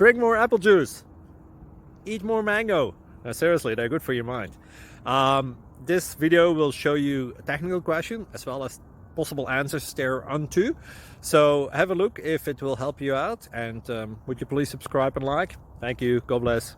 Drink more apple juice. Eat more mango. Seriously, they're good for your mind. This video will show you a technical question as well as possible answers thereunto. So have a look if it will help you out, and would you please subscribe and like? Thank you. God bless.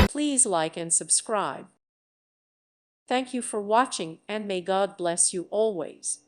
Please like and subscribe. Thank you for watching, and may God bless you always.